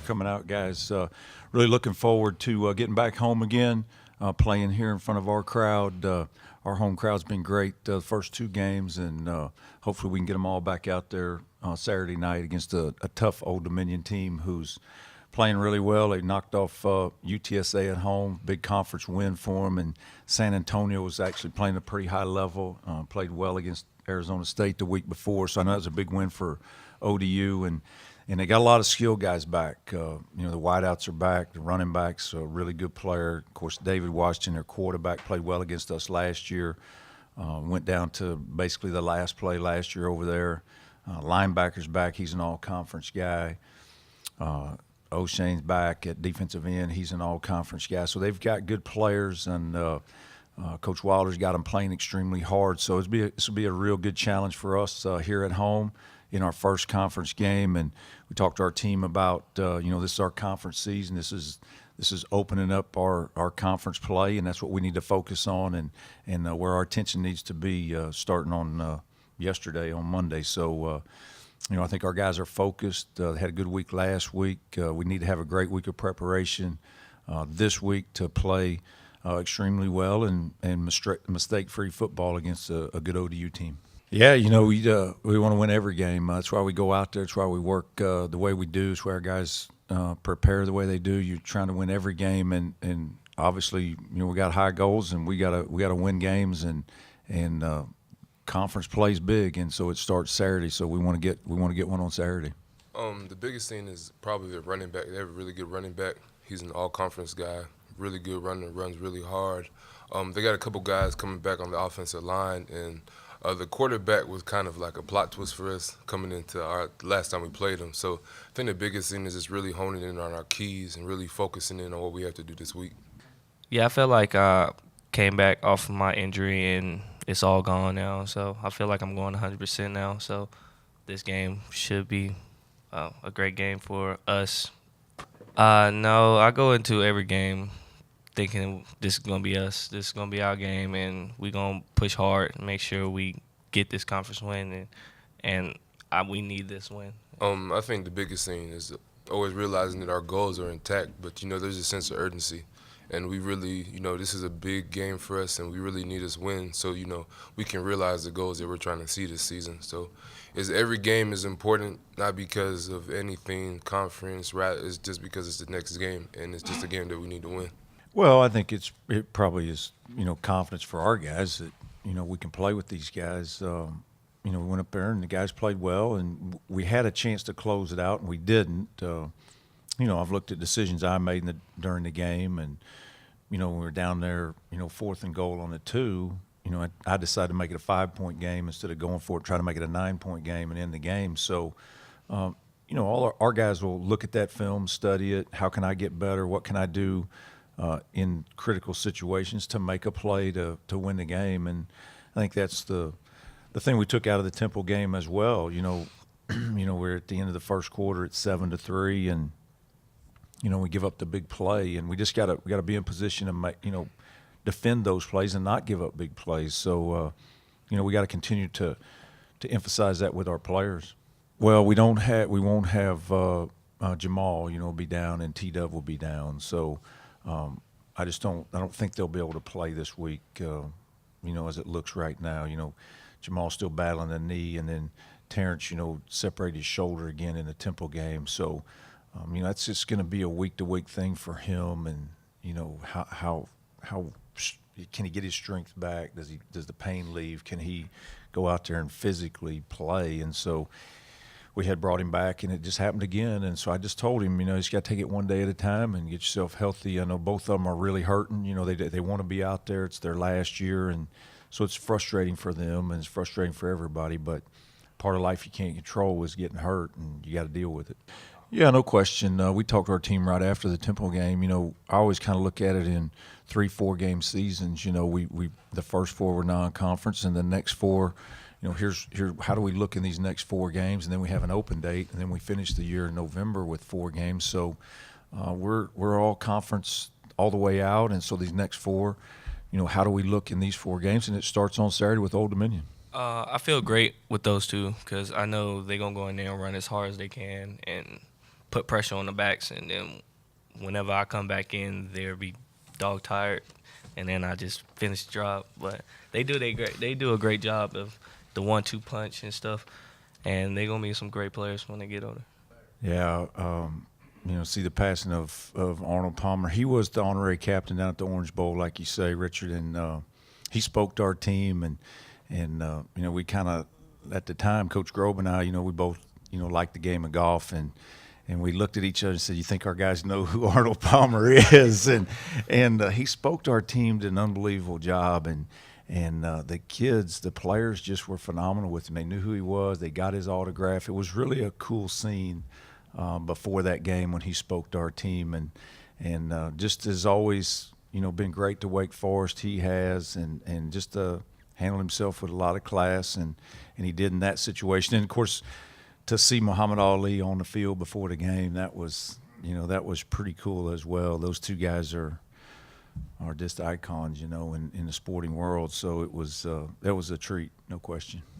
coming out, guys. Really looking forward to getting back home again, playing here in front of our crowd. Our home crowd's been great the first two games, and hopefully we can get them all back out there Saturday night against a tough Old Dominion team who's playing really well. They knocked off UTSA at home, big conference win for them, and San Antonio was actually playing a pretty high level, played well against Arizona State the week before, so I know it was a big win for ODU, and they got a lot of skill guys back. The wideouts are back, the running backs, a really good player. Of course, David Washington, their quarterback, played well against us last year. Went down to basically the last play last year over there. Linebacker's back. He's an all-conference guy. O'Shane's back at defensive end. He's an all-conference guy. So they've got good players, and Coach Wilder's got them playing extremely hard. So this will be a real good challenge for us here at home in our first conference game. And we talked to our team about, this is our conference season. This is opening up our conference play, and that's what we need to focus on and where our attention needs to be starting on yesterday, on Monday. So, I think our guys are focused. They had a good week last week. We need to have a great week of preparation this week to play extremely well and mistake-free football against a good ODU team. Yeah, we want to win every game. That's why we go out there. That's why we work the way we do. It's why our guys prepare the way they do. You're trying to win every game, and obviously, we got high goals, and we gotta win games, and conference plays big, and so it starts Saturday. So we want to get one on Saturday. The biggest thing is probably the running back. They have a really good running back. He's an all-conference guy, really good runner, runs really hard. They got a couple guys coming back on the offensive line, and the quarterback was kind of like a plot twist for us coming into our last time we played him. So I think the biggest thing is just really honing in on our keys and really focusing in on what we have to do this week. Yeah, I feel like I came back off of my injury and it's all gone now. So I feel like I'm going 100% now. So this game should be a great game for us. No, I go into every game thinking this is going to be us. This is going to be our game, and we're going to push hard and make sure we get this conference win, and we need this win. I think the biggest thing is always realizing that our goals are intact, but, there's a sense of urgency. And we really, this is a big game for us, and we really need this win so, we can realize the goals that we're trying to see this season. So every game is important, not because of anything conference, right? It's just because it's the next game, and it's just a game that we need to win. Well, I think it probably is, confidence for our guys that, we can play with these guys. We went up there and the guys played well, and we had a chance to close it out, and we didn't. I've looked at decisions I made during the game, and, when we were down there, 4th and goal on the 2, I decided to make it a 5-point game instead of going for it, try to make it a 9-point game and end the game. So, all our guys will look at that film, study it. How can I get better? What can I do in critical situations to make a play to win the game? And I think that's the thing we took out of the Temple game as well. We're at the end of the first quarter at 7-3, and we give up the big play, and we gotta be in position to make defend those plays and not give up big plays. So we got to continue to emphasize that with our players. Well, we won't have Jamal be down, and T-Dub will be down. So I don't think they'll be able to play this week. As it looks right now, Jamal's still battling a knee, and then Terrence, separated his shoulder again in the Temple game. So. That's just going to be a week-to-week thing for him, and how can he get his strength back? Does the pain leave? Can he go out there and physically play? And so we had brought him back, and it just happened again. And so I just told him, he's got to take it one day at a time and get yourself healthy. I know both of them are really hurting. They want to be out there. It's their last year, and so it's frustrating for them, and it's frustrating for everybody. But part of life you can't control is getting hurt, and you got to deal with it. Yeah, no question. We talked to our team right after the Temple game. I always kind of look at it in 3-4 game seasons. We the first 4 were non-conference, and the next 4, here's how do we look in these next 4 games, and then we have an open date, and then we finish the year in November with 4 games. So we're all conference all the way out, and so these next 4, how do we look in these 4 games? And it starts on Saturday with Old Dominion. I feel great with those two because I know they're going to go in there and run as hard as they can and put pressure on the backs, and then whenever I come back in, they'll be dog tired, and then I just finish the job. But they do a great job of the 1-2 punch and stuff, and they're gonna be some great players when they get older. Yeah, see the passing of Arnold Palmer. He was the honorary captain down at the Orange Bowl, like you say, Richard, and he spoke to our team, and we kind of, at the time, Coach Grobe and I, we both, liked the game of golf, and we looked at each other and said, "You think our guys know who Arnold Palmer is?" And he spoke to our team, did an unbelievable job, and the kids, the players, just were phenomenal with him. They knew who he was. They got his autograph. It was really a cool scene before that game when he spoke to our team, and just as always, been great to Wake Forest. He has, and just handled himself with a lot of class, and he did in that situation. And of course, to see Muhammad Ali on the field before the game, that was pretty cool as well. Those two guys are just icons, in the sporting world. So that was a treat, no question.